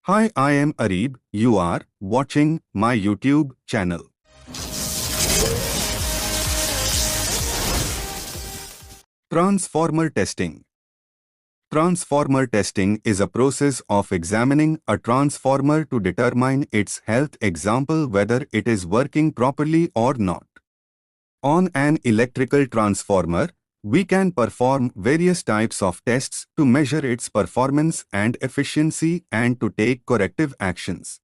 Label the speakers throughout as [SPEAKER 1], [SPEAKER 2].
[SPEAKER 1] Hi, I am Arib. You are watching my YouTube channel. Transformer testing. Transformer testing is a process of examining a transformer to determine its health, example whether it is working properly or not. On an electrical transformer, we can perform various types of tests to measure its performance and efficiency and to take corrective actions.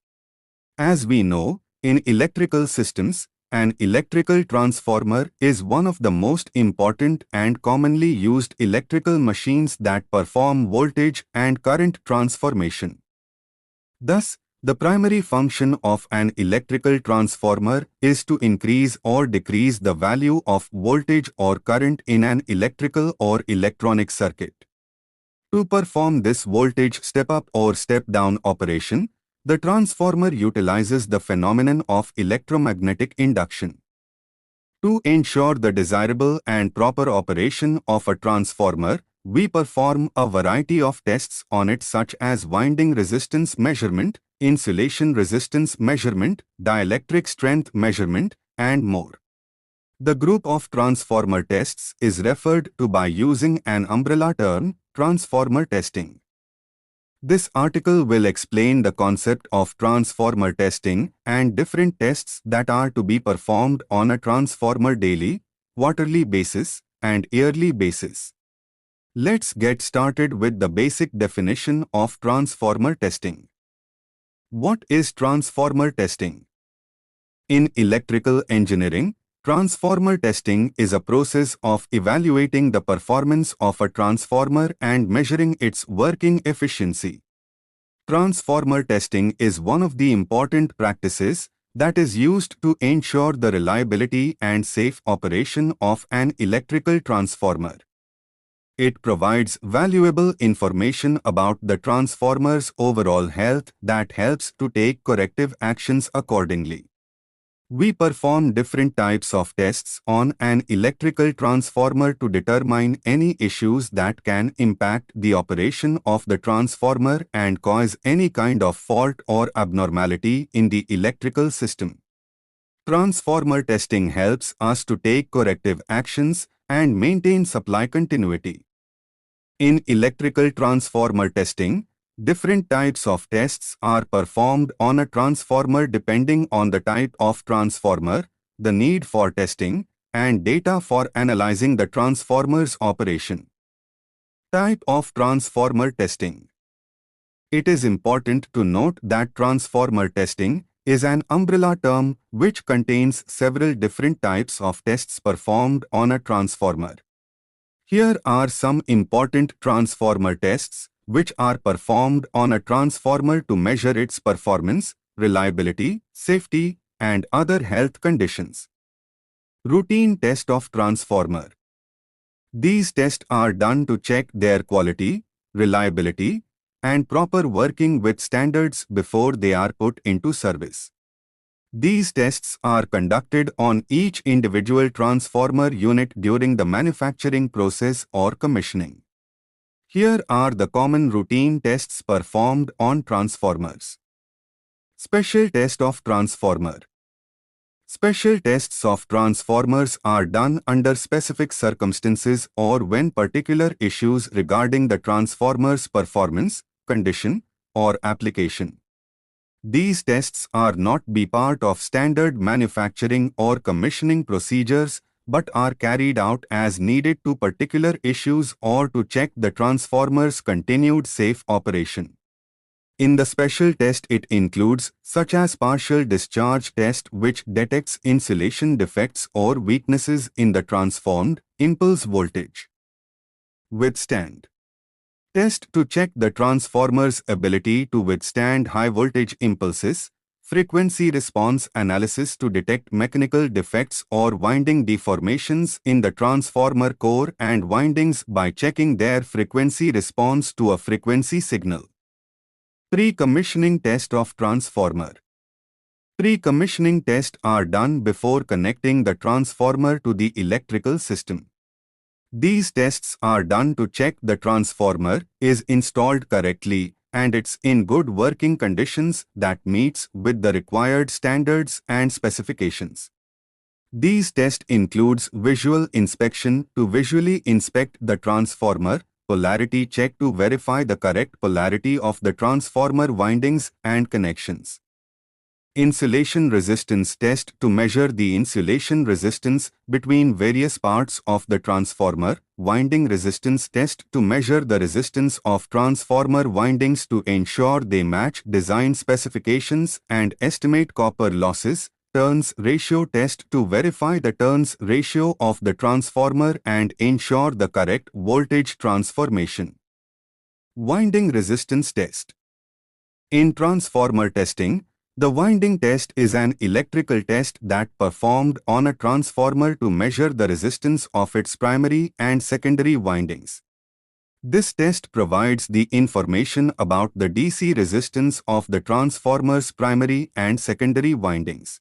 [SPEAKER 1] As we know, in electrical systems, an electrical transformer is one of the most important and commonly used electrical machines that perform voltage and current transformation. Thus, the primary function of an electrical transformer is to increase or decrease the value of voltage or current in an electrical or electronic circuit. To perform this voltage step-up or step-down operation, the transformer utilizes the phenomenon of electromagnetic induction. To ensure the desirable and proper operation of a transformer, we perform a variety of tests on it such as winding resistance measurement, insulation resistance measurement, dielectric strength measurement, and more. The group of transformer tests is referred to by using an umbrella term, transformer testing. This article will explain the concept of transformer testing and different tests that are to be performed on a transformer daily, quarterly basis, and yearly basis. Let's get started with the basic definition of transformer testing. What is transformer testing? In electrical engineering, transformer testing is a process of evaluating the performance of a transformer and measuring its working efficiency. Transformer testing is one of the important practices that is used to ensure the reliability and safe operation of an electrical transformer. It provides valuable information about the transformer's overall health that helps to take corrective actions accordingly. We perform different types of tests on an electrical transformer to determine any issues that can impact the operation of the transformer and cause any kind of fault or abnormality in the electrical system. Transformer testing helps us to take corrective actions and maintain supply continuity. In electrical transformer testing, different types of tests are performed on a transformer depending on the type of transformer, the need for testing, and data for analyzing the transformer's operation. Type of transformer testing. It is important to note that transformer testing is an umbrella term which contains several different types of tests performed on a transformer. Here are some important transformer tests which are performed on a transformer to measure its performance, reliability, safety, and other health conditions. Routine test of transformer. These tests are done to check their quality, reliability, and proper working with standards before they are put into service. These tests are conducted on each individual transformer unit during the manufacturing process or commissioning. Here are the common routine tests performed on transformers. Special test of transformer. Special tests of transformers are done under specific circumstances or when particular issues regarding the transformer's performance, condition, or application. These tests are not be part of standard manufacturing or commissioning procedures but are carried out as needed to particular issues or to check the transformer's continued safe operation. In the special test it includes such as partial discharge test which detects insulation defects or weaknesses in the transformed impulse voltage. Withstand. Test to check the transformer's ability to withstand high voltage impulses. Frequency response analysis to detect mechanical defects or winding deformations in the transformer core and windings by checking their frequency response to a frequency signal. Pre-commissioning test of transformer. Pre-commissioning tests are done before connecting the transformer to the electrical system. These tests are done to check the transformer is installed correctly and it's in good working conditions that meets with the required standards and specifications. These tests includes visual inspection to visually inspect the transformer, polarity check to verify the correct polarity of the transformer windings and connections, insulation resistance test to measure the insulation resistance between various parts of the transformer, winding resistance test to measure the resistance of transformer windings to ensure they match design specifications and estimate copper losses, turns ratio test to verify the turns ratio of the transformer and ensure the correct voltage transformation. Winding resistance test. In transformer testing, the winding test is an electrical test that performed on a transformer to measure the resistance of its primary and secondary windings. This test provides the information about the DC resistance of the transformer's primary and secondary windings.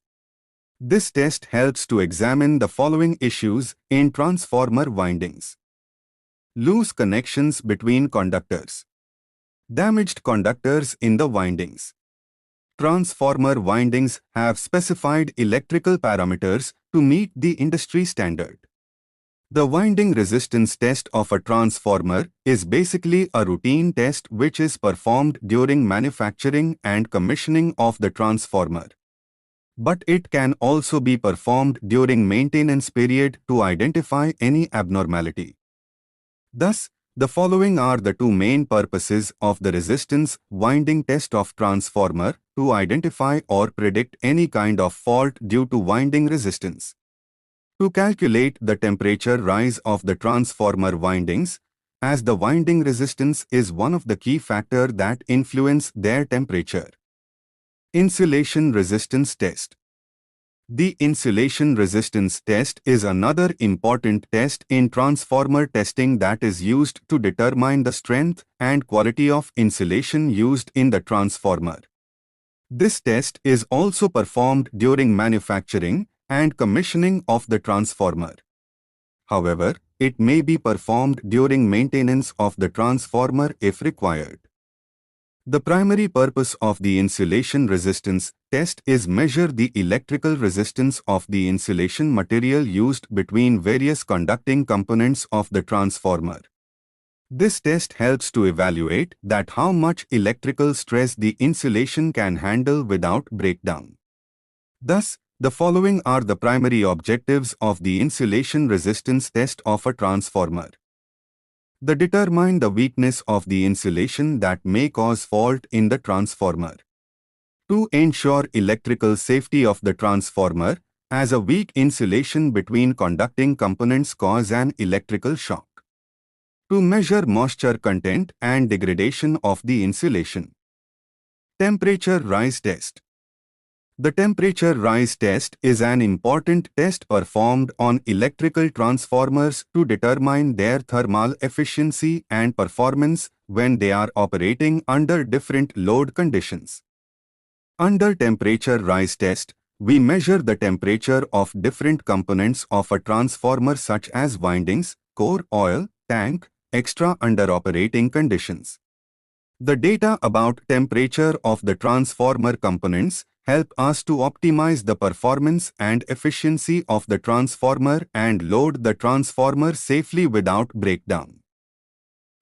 [SPEAKER 1] This test helps to examine the following issues in transformer windings: loose connections between conductors, damaged conductors in the windings. Transformer windings have specified electrical parameters to meet the industry standard. The winding resistance test of a transformer is basically a routine test which is performed during manufacturing and commissioning of the transformer. But it can also be performed during maintenance period to identify any abnormality. Thus, the following are the two main purposes of the resistance winding test of transformer: to identify or predict any kind of fault due to winding resistance, to calculate the temperature rise of the transformer windings, as the winding resistance is one of the key factors that influence their temperature. Insulation resistance test. The insulation resistance test is another important test in transformer testing that is used to determine the strength and quality of insulation used in the transformer. This test is also performed during manufacturing and commissioning of the transformer. However, it may be performed during maintenance of the transformer if required. The primary purpose of the insulation resistance test is measure the electrical resistance of the insulation material used between various conducting components of the transformer. This test helps to evaluate that how much electrical stress the insulation can handle without breakdown. Thus, the following are the primary objectives of the insulation resistance test of a transformer. They determine the weakness of the insulation that may cause fault in the transformer. To ensure electrical safety of the transformer, as a weak insulation between conducting components cause an electrical shock. To measure moisture content and degradation of the insulation. Temperature rise test. The temperature rise test is an important test performed on electrical transformers to determine their thermal efficiency and performance when they are operating under different load conditions. Under temperature rise test, we measure the temperature of different components of a transformer such as windings, core, oil, tank, etc. under operating conditions. The data about temperature of the transformer components help us to optimize the performance and efficiency of the transformer and load the transformer safely without breakdown.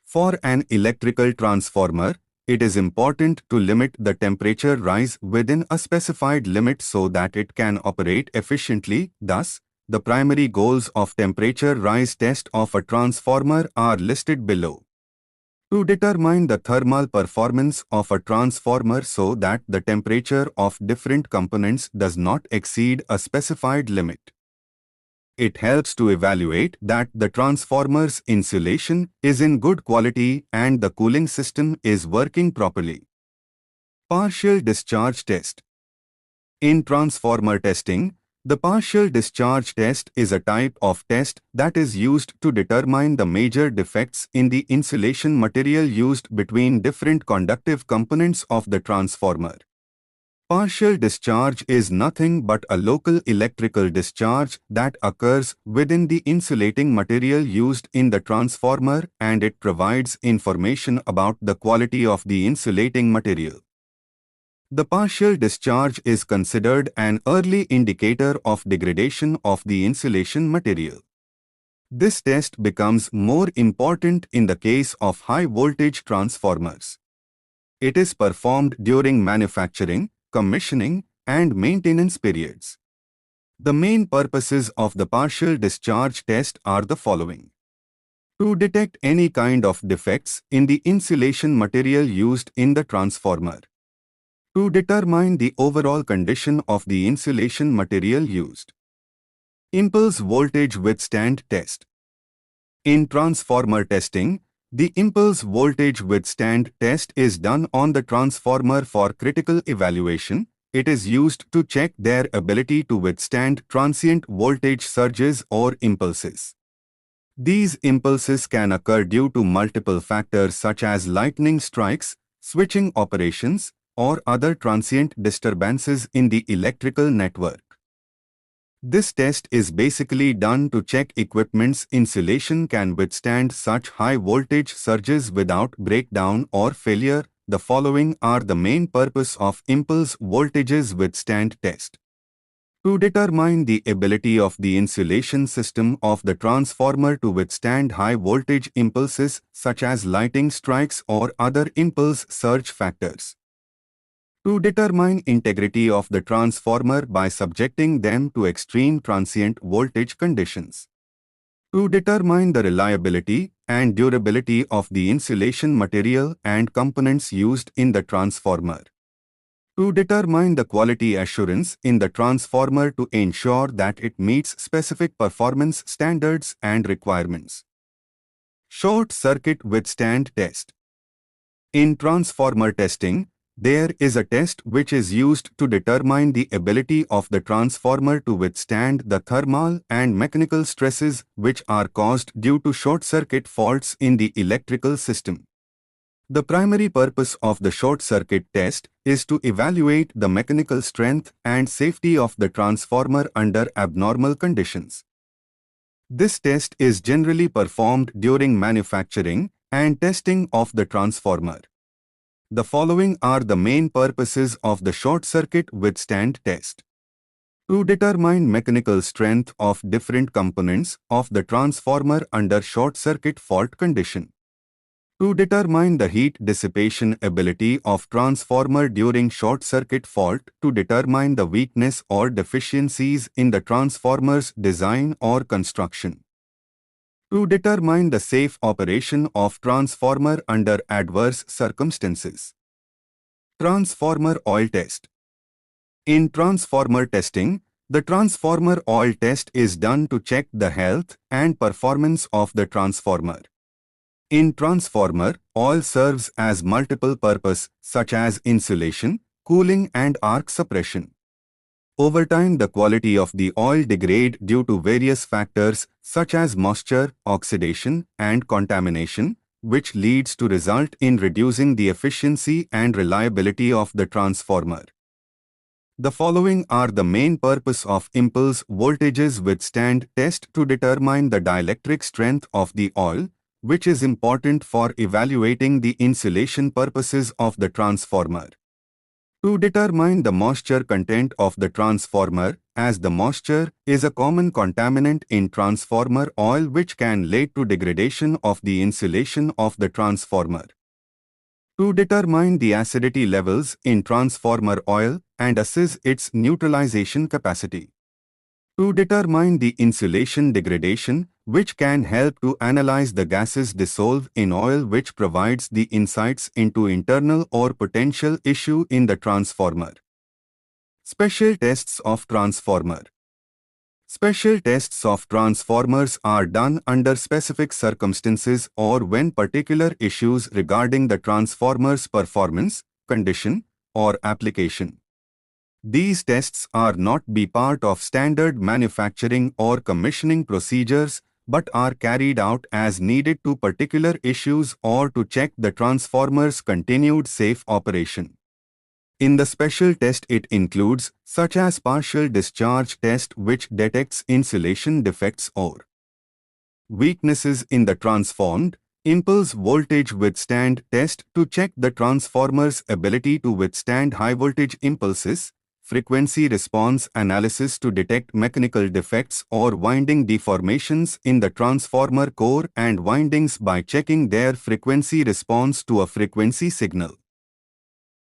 [SPEAKER 1] For an electrical transformer, it is important to limit the temperature rise within a specified limit so that it can operate efficiently. Thus, the primary goals of temperature rise test of a transformer are listed below. To determine the thermal performance of a transformer so that the temperature of different components does not exceed a specified limit. It helps to evaluate that the transformer's insulation is in good quality and the cooling system is working properly. Partial discharge test. In transformer testing, the partial discharge test is a type of test that is used to determine the major defects in the insulation material used between different conductive components of the transformer. Partial discharge is nothing but a local electrical discharge that occurs within the insulating material used in the transformer, and it provides information about the quality of the insulating material. The partial discharge is considered an early indicator of degradation of the insulation material. This test becomes more important in the case of high-voltage transformers. It is performed during manufacturing, commissioning, and maintenance periods. The main purposes of the partial discharge test are the following: to detect any kind of defects in the insulation material used in the transformer, to determine the overall condition of the insulation material used. Impulse voltage withstand test. In transformer testing, the impulse voltage withstand test is done on the transformer for critical evaluation. It is used to check their ability to withstand transient voltage surges or impulses. These impulses can occur due to multiple factors such as lightning strikes, switching operations, or other transient disturbances in the electrical network. This test is basically done to check equipment's insulation can withstand such high voltage surges without breakdown or failure. The following are the main purpose of impulse voltages withstand test: to determine the ability of the insulation system of the transformer to withstand high voltage impulses such as lightning strikes or other impulse surge factors. To determine integrity of the transformer by subjecting them to extreme transient voltage conditions. To determine the reliability and durability of the insulation material and components used in the transformer. To determine the quality assurance in the transformer to ensure that it meets specific performance standards and requirements. Short circuit withstand test. In transformer testing, there is a test which is used to determine the ability of the transformer to withstand the thermal and mechanical stresses which are caused due to short-circuit faults in the electrical system. The primary purpose of the short-circuit test is to evaluate the mechanical strength and safety of the transformer under abnormal conditions. This test is generally performed during manufacturing and testing of the transformer. The following are the main purposes of the short-circuit withstand test: to determine mechanical strength of different components of the transformer under short-circuit fault condition, to determine the heat dissipation ability of transformer during short-circuit fault, to determine the weakness or deficiencies in the transformer's design or construction, to determine the safe operation of transformer under adverse circumstances. Transformer oil test. In transformer testing, the transformer oil test is done to check the health and performance of the transformer. In transformer, oil serves as multiple purpose such as insulation, cooling and arc suppression. Over time, the quality of the oil degrades due to various factors such as moisture, oxidation, and contamination, which leads to result in reducing the efficiency and reliability of the transformer. The following are the main purpose of impulse voltages withstand test: to determine the dielectric strength of the oil, which is important for evaluating the insulation purposes of the transformer. To determine the moisture content of the transformer, as the moisture is a common contaminant in transformer oil which can lead to degradation of the insulation of the transformer. To determine the acidity levels in transformer oil and assess its neutralization capacity. To determine the insulation degradation, which can help to analyze the gases dissolved in oil, which provides the insights into internal or potential issue in the transformer. Special tests of transformer. Special tests of transformers are done under specific circumstances or when particular issues regarding the transformer's performance, condition, or application. These tests are not be part of standard manufacturing or commissioning procedures, but are carried out as needed to particular issues or to check the transformer's continued safe operation. In the special test it includes such as partial discharge test which detects insulation defects or weaknesses in the transformed impulse voltage withstand test to check the transformer's ability to withstand high voltage impulses, frequency response analysis to detect mechanical defects or winding deformations in the transformer core and windings by checking their frequency response to a frequency signal.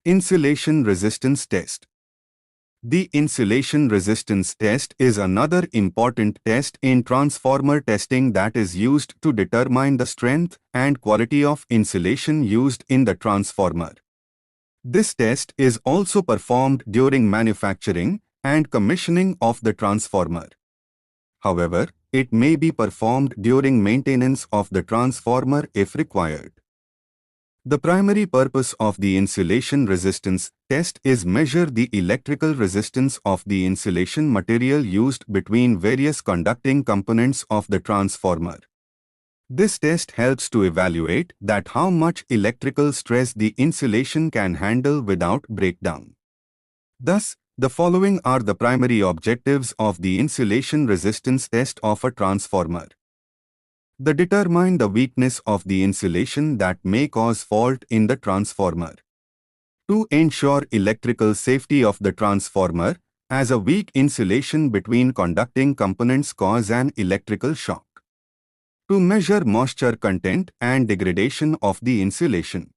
[SPEAKER 1] Insulation resistance test. The insulation resistance test is another important test in transformer testing that is used to determine the strength and quality of insulation used in the transformer. This test is also performed during manufacturing and commissioning of the transformer. However, it may be performed during maintenance of the transformer if required. The primary purpose of the insulation resistance test is measure the electrical resistance of the insulation material used between various conducting components of the transformer. This test helps to evaluate that how much electrical stress the insulation can handle without breakdown. Thus, the following are the primary objectives of the insulation resistance test of a transformer. Determine the weakness of the insulation that may cause fault in the transformer. To ensure electrical safety of the transformer, as a weak insulation between conducting components cause an electrical shock. To measure moisture content and degradation of the insulation.